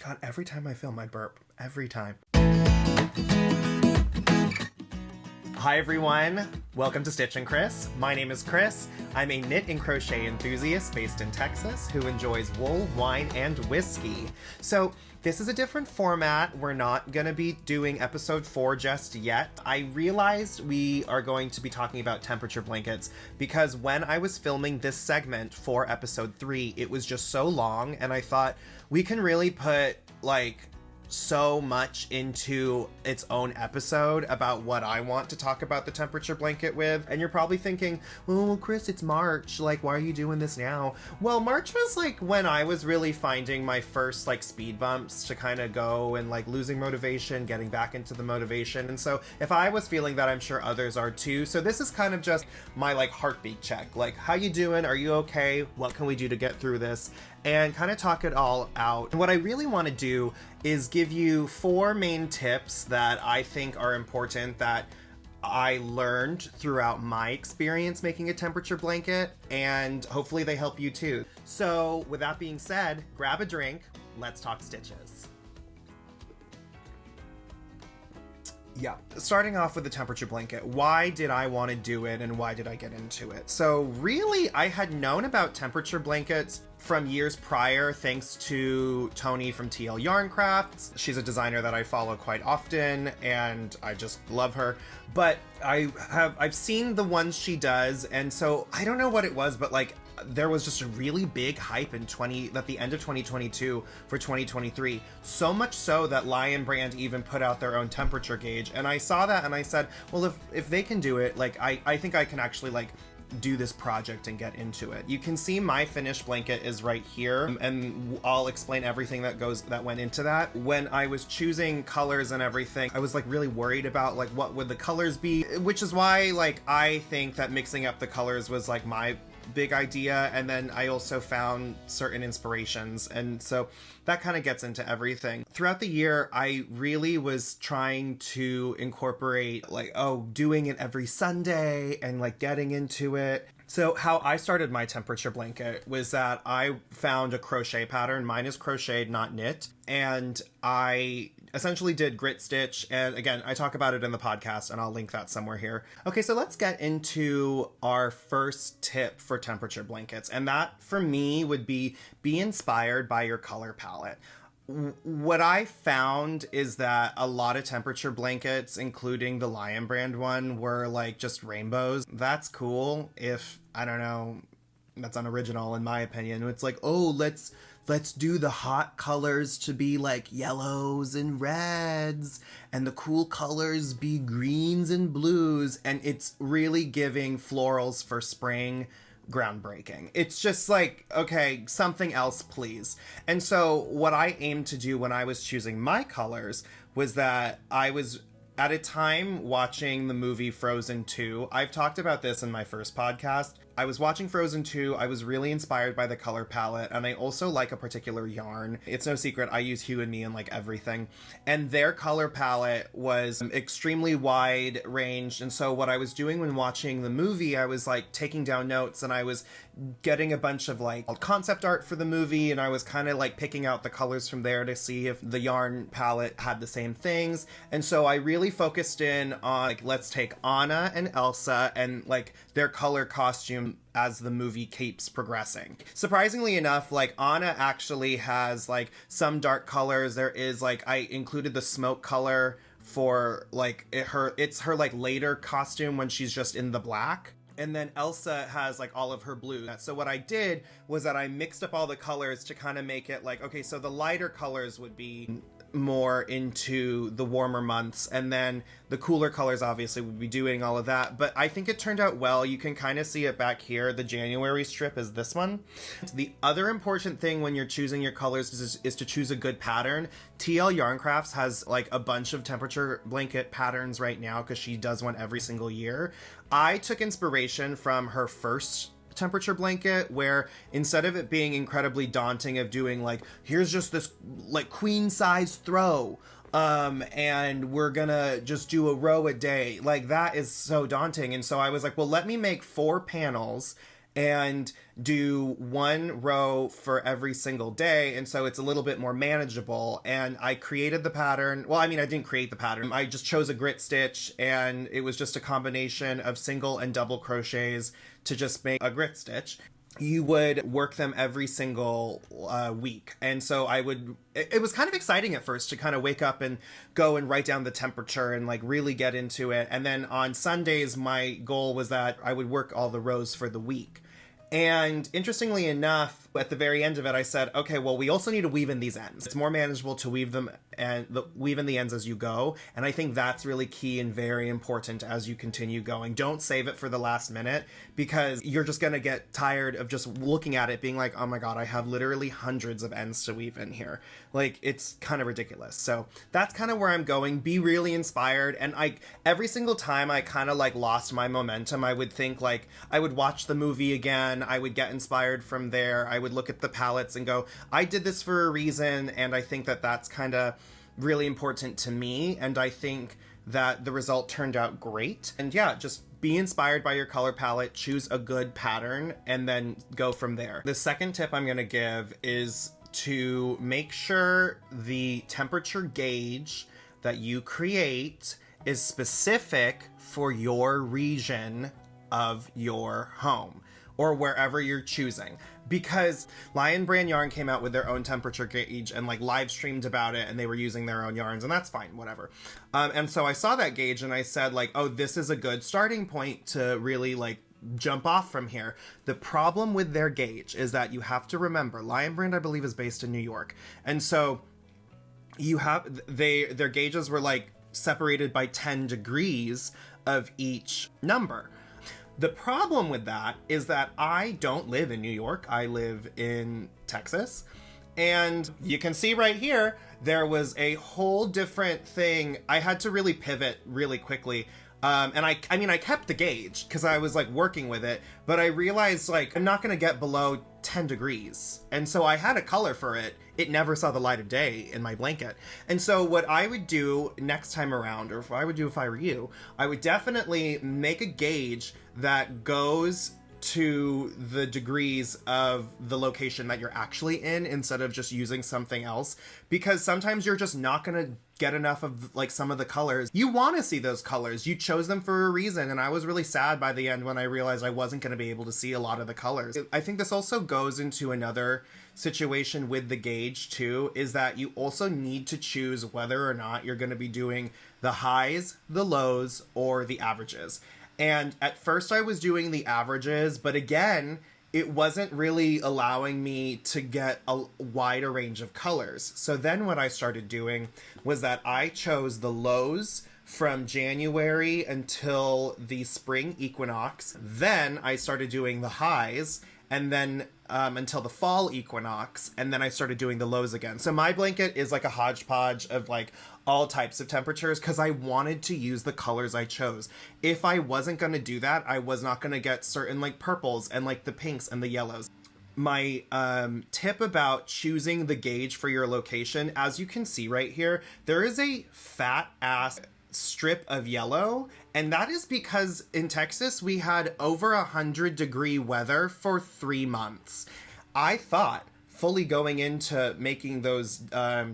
God, every time I film, I burp. Every time. Hi everyone, welcome to Stitch and Chris. My name is Chris. I'm a knit and crochet enthusiast based in Texas who enjoys wool, wine, and whiskey. So this is a different format. We're not going to be doing episode 4 just yet. I realized we are going to be talking about temperature blankets because when I was filming this segment for episode 3, it was just so long, and I thought we can really put so much into its own episode about what I want to talk about the temperature blanket with. And you're probably thinking, well, Chris, it's March. Why are you doing this now? Well, March was when I was really finding my first speed bumps to kind of go and losing motivation, getting back into the motivation. And so if I was feeling that, I'm sure others are too. So this is kind of just my heartbeat check. How you doing? Are you okay? What can we do to get through this? And kind of talk it all out. And what I really want to do is give you 4 main tips that I think are important that I learned throughout my experience making a temperature blanket, and hopefully they help you too. So with that being said, grab a drink, let's talk stitches. Yeah, starting off with the temperature blanket, why did I want to do it and why did I get into it? So really, I had known about temperature blankets from years prior, thanks to Tony from TL Yarn Crafts. She's a designer that I follow quite often, and I just love her. But I've seen the ones she does, and so I don't know what it was, but there was just a really big hype at the end of 2022 for 2023. So much so that Lion Brand even put out their own temperature gauge. And I saw that and I said, well, if they can do it, I think I can actually do this project and get into it. You can see my finished blanket is right here, and I'll explain everything that went into that. When I was choosing colors and everything, I was really worried about what would the colors be, which is why I think that mixing up the colors was my big idea. And then I also found certain inspirations, and so that kind of gets into everything. Throughout the year, I really was trying to incorporate doing it every Sunday and getting into it. So how I started my temperature blanket was that I found a crochet pattern. Mine is crocheted, not knit. And I essentially did grit stitch. And again, I talk about it in the podcast and I'll link that somewhere here. Okay, so let's get into our first tip for temperature blankets. And that for me would be inspired by your color palette. What I found is that a lot of temperature blankets, including the Lion Brand one, were just rainbows. That's cool if, I don't know, that's unoriginal in my opinion. It's let's do the hot colors to be yellows and reds, and the cool colors be greens and blues, and it's really giving florals for spring groundbreaking. It's just okay, something else please. And so what I aimed to do when I was choosing my colors was that I was at a time watching the movie Frozen 2. I've talked about this in my first podcast. I was watching Frozen 2. I was really inspired by the color palette, and I also like a particular yarn. It's no secret, I use Hue and Me in everything. And their color palette was extremely wide ranged. And so what I was doing when watching the movie, I was taking down notes, and I was getting a bunch of concept art for the movie, and I was kind of picking out the colors from there to see if the yarn palette had the same things. And so I really focused in on let's take Anna and Elsa and their color costume as the movie keeps progressing. Surprisingly enough, Anna actually has some dark colors. There is I included the smoke color for it's her later costume when she's just in the black. And then Elsa has all of her blue. So what I did was that I mixed up all the colors to kind of make it okay, so the lighter colors would be more into the warmer months, and then the cooler colors obviously would be doing all of that. But I think it turned out well. You can kind of see it back here. The January strip is this one. The other important thing when you're choosing your colors is to choose a good pattern. TL Yarn Crafts has a bunch of temperature blanket patterns right now because she does one every single year. I took inspiration from her first temperature blanket, where instead of it being incredibly daunting of doing here's just this queen size throw, and we're gonna just do a row a day, that is so daunting. And so I was well, let me make 4 panels and do one row for every single day. And so it's a little bit more manageable. And I created the pattern. Well, I mean, I didn't create the pattern. I just chose a grit stitch, and it was just a combination of single and double crochets to just make a grit stitch. You would work them every single week. And so it was kind of exciting at first to kind of wake up and go and write down the temperature and like really get into it. And then on Sundays, my goal was that I would work all the rows for the week. And interestingly enough, at the very end of it, I said, okay, well, we also need to weave in these ends. It's more manageable to weave them and weave in the ends as you go. And I think that's really key and very important as you continue going. Don't save it for the last minute, because you're just going to get tired of just looking at it being like, oh my God, I have literally hundreds of ends to weave in here. Like, it's kind of ridiculous. So that's kind of where I'm going. Be really inspired. And every single time I kind of like lost my momentum, I would think like, I would watch the movie again. I would get inspired from there. I would look at the palettes and go, I did this for a reason. And I think that that's kind of really important to me. And I think that the result turned out great. And yeah, just be inspired by your color palette, choose a good pattern, and then go from there. The second tip I'm going to give is to make sure the temperature gauge that you create is specific for your region of your home or wherever you're choosing. Because Lion Brand Yarn came out with their own temperature gauge and like live streamed about it, and they were using their own yarns, and that's fine, whatever. And so I saw that gauge and I said like, oh, this is a good starting point to really like jump off from here. The problem with their gauge is that you have to remember, Lion Brand, I believe, is based in New York. And so you have, their gauges were like separated by 10 degrees of each number. The problem with that is that I don't live in New York. I live in Texas. And you can see right here, there was a whole different thing. I had to really pivot really quickly. And I mean, I kept the gauge because I was like working with it, but I realized like I'm not going to get below 10 degrees. And so I had a color for it. It never saw the light of day in my blanket. And so what I would do next time around, or if I would do if I were you, I would definitely make a gauge that goes to the degrees of the location that you're actually in instead of just using something else, because sometimes you're just not going to get enough of like some of the colors. You want to see those colors. You chose them for a reason, and I was really sad by the end when I realized I wasn't going to be able to see a lot of the colors. I think this also goes into another situation with the gauge too, is that you also need to choose whether or not you're going to be doing the highs, the lows, or the averages. And at first I was doing the averages, but again, it wasn't really allowing me to get a wider range of colors. So then what I started doing was that I chose the lows from January until the spring equinox. Then I started doing the highs, and then until the fall equinox, and then I started doing the lows again. So my blanket is like a hodgepodge of like all types of temperatures because I wanted to use the colors I chose. If I wasn't going to do that, I was not going to get certain like purples and like the pinks and the yellows. My tip about choosing the gauge for your location, as you can see right here, there is a fat ass strip of yellow, and that is because in Texas we had over 100-degree weather for 3 months. I thought, fully going into making those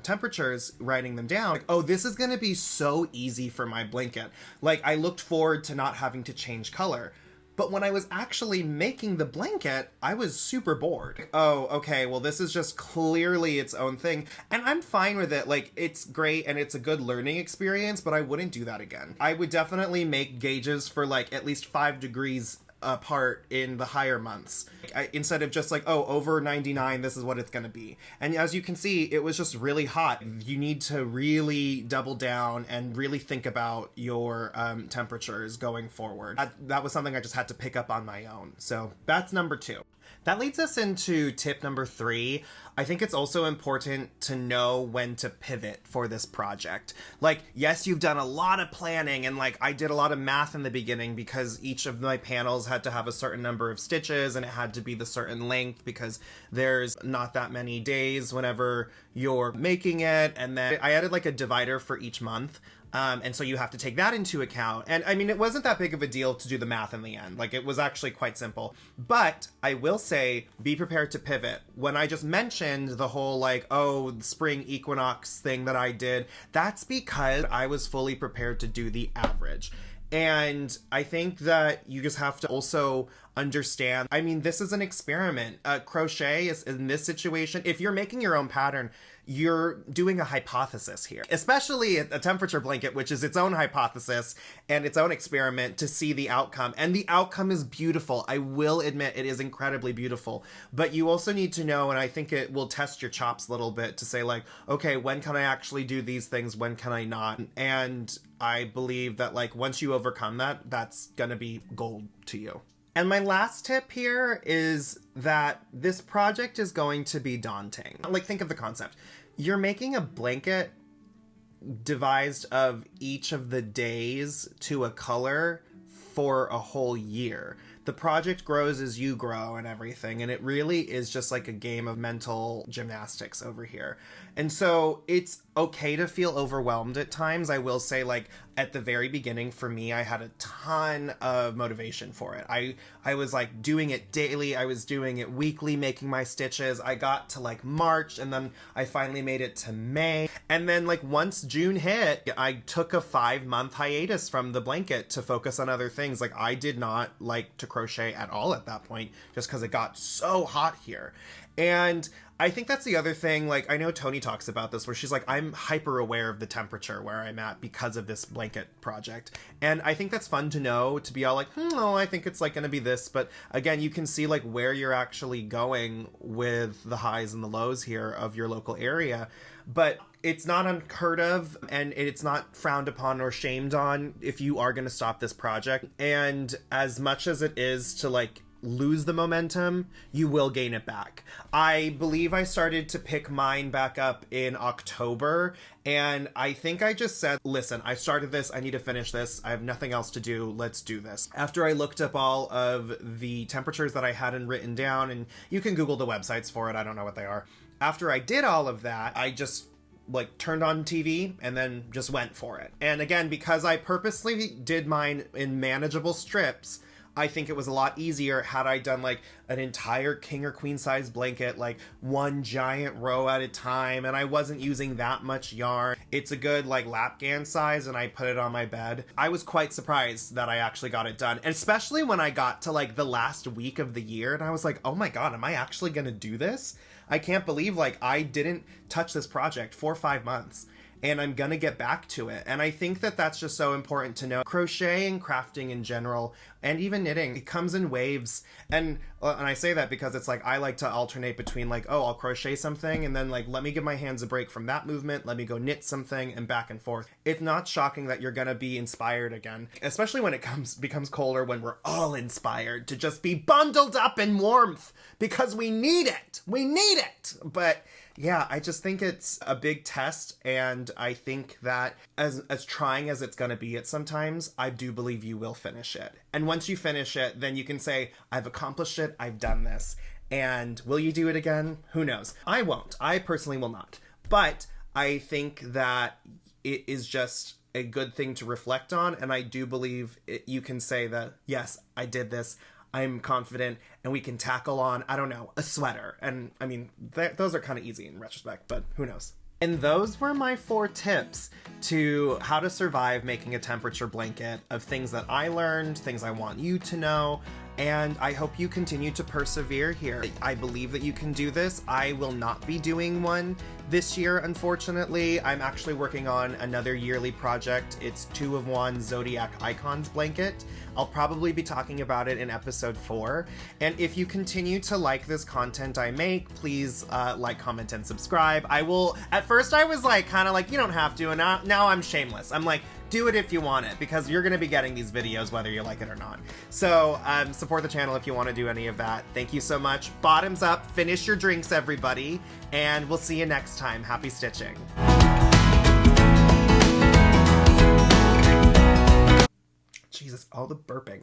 temperatures, writing them down, like, oh, this is going to be so easy for my blanket. Like, I looked forward to not having to change color. But when I was actually making the blanket, I was super bored. Oh, okay, well, this is just clearly its own thing. And I'm fine with it. Like, it's great and it's a good learning experience, but I wouldn't do that again. I would definitely make gauges for like at least 5 degrees apart in the higher months, instead of just like, oh, over 99, this is what it's going to be. And as you can see, it was just really hot. You need to really double down and really think about your temperatures going forward. That was something I just had to pick up on my own. So that's number 2. That leads us into tip number 3. I think it's also important to know when to pivot for this project. Like, yes, you've done a lot of planning, and like I did a lot of math in the beginning because each of my panels had to have a certain number of stitches and it had to be the certain length because there's not that many days whenever you're making it. And then I added like a divider for each month. And so you have to take that into account. And I mean, it wasn't that big of a deal to do the math in the end. Like, it was actually quite simple. But I will say, be prepared to pivot. When I just mentioned the whole, like, oh, spring equinox thing that I did, that's because I was fully prepared to do the average. And I think that you just have to also understand, I mean, this is an experiment. Crochet is in this situation, if you're making your own pattern, you're doing a hypothesis here, especially a temperature blanket, which is its own hypothesis and its own experiment to see the outcome. And the outcome is beautiful. I will admit it is incredibly beautiful, but you also need to know, and I think it will test your chops a little bit to say, like, okay, when can I actually do these things? When can I not? And I believe that, like, once you overcome that, that's gonna be gold to you. And my last tip here is that this project is going to be daunting. Like, think of the concept. You're making a blanket devised of each of the days to a color for a whole year. The project grows as you grow and everything, and it really is just like a game of mental gymnastics over here. And so it's okay to feel overwhelmed at times. I will say, like, at the very beginning for me, I had a ton of motivation for it. I was like doing it daily. I was doing it weekly, making my stitches. I got to like March, and then I finally made it to May. And then, like, once June hit, I took a 5-month hiatus from the blanket to focus on other things. Like, I did not like to crochet at all at that point, just because it got so hot here. And I think that's the other thing. Like, I know Tony talks about this, where she's like, I'm hyper aware of the temperature where I'm at because of this blanket project. And I think that's fun to know, to be all like, oh, I think it's like going to be this. But again, you can see like where you're actually going with the highs and the lows here of your local area. But it's not unheard of, and it's not frowned upon or shamed on if you are going to stop this project. And as much as it is to like lose the momentum, you will gain it back. I believe I started to pick mine back up in October, and I think I just said, listen, I started this, I need to finish this, I have nothing else to do, let's do this. After I looked up all of the temperatures that I hadn't written down, and you can Google the websites for it, I don't know what they are. After I did all of that, I just like turned on TV and then just went for it. And again, because I purposely did mine in manageable strips, I think it was a lot easier had I done like an entire king or queen size blanket, like one giant row at a time, and I wasn't using that much yarn. It's a good like lapgan size, and I put it on my bed. I was quite surprised that I actually got it done, and especially when I got to like the last week of the year, and I was like, oh my god, am I actually gonna do this? I can't believe like I didn't touch this project for 5 months. And I'm gonna get back to it. And I think that that's just so important to know. Crochet and crafting in general, and even knitting, it comes in waves. And I say that because it's like I like to alternate between like, oh, I'll crochet something, and then like, let me give my hands a break from that movement, let me go knit something, and back and forth. It's not shocking that you're gonna be inspired again, especially when it becomes colder, when we're all inspired to just be bundled up in warmth, because we need it. We need it. But yeah, I just think it's a big test, and I think that as trying as it's going to be at sometimes, I do believe you will finish it. And once you finish it, then you can say, I've accomplished it, I've done this. And will you do it again? Who knows? I won't. I personally will not. But I think that it is just a good thing to reflect on, and I do believe you can say that, yes, I did this. I'm confident, and we can tackle on, I don't know, a sweater. And I mean, those are kind of easy in retrospect, but who knows? And those were my 4 tips to how to survive making a temperature blanket, of things that I learned, things I want you to know, and I hope you continue to persevere here. I believe that you can do this. I will not be doing one this year, unfortunately. I'm actually working on another yearly project. It's 2 of 1 Zodiac Icons blanket. I'll probably be talking about it in episode 4. And if you continue to like this content I make, please like, comment, and subscribe. At first I was like, kind of like, you don't have to, and now I'm shameless. I'm like, do it if you want it, because you're going to be getting these videos whether you like it or not. So support the channel if you want to do any of that. Thank you so much. Bottoms up, finish your drinks, everybody, and we'll see you next time. Happy stitching. Jesus, all the burping.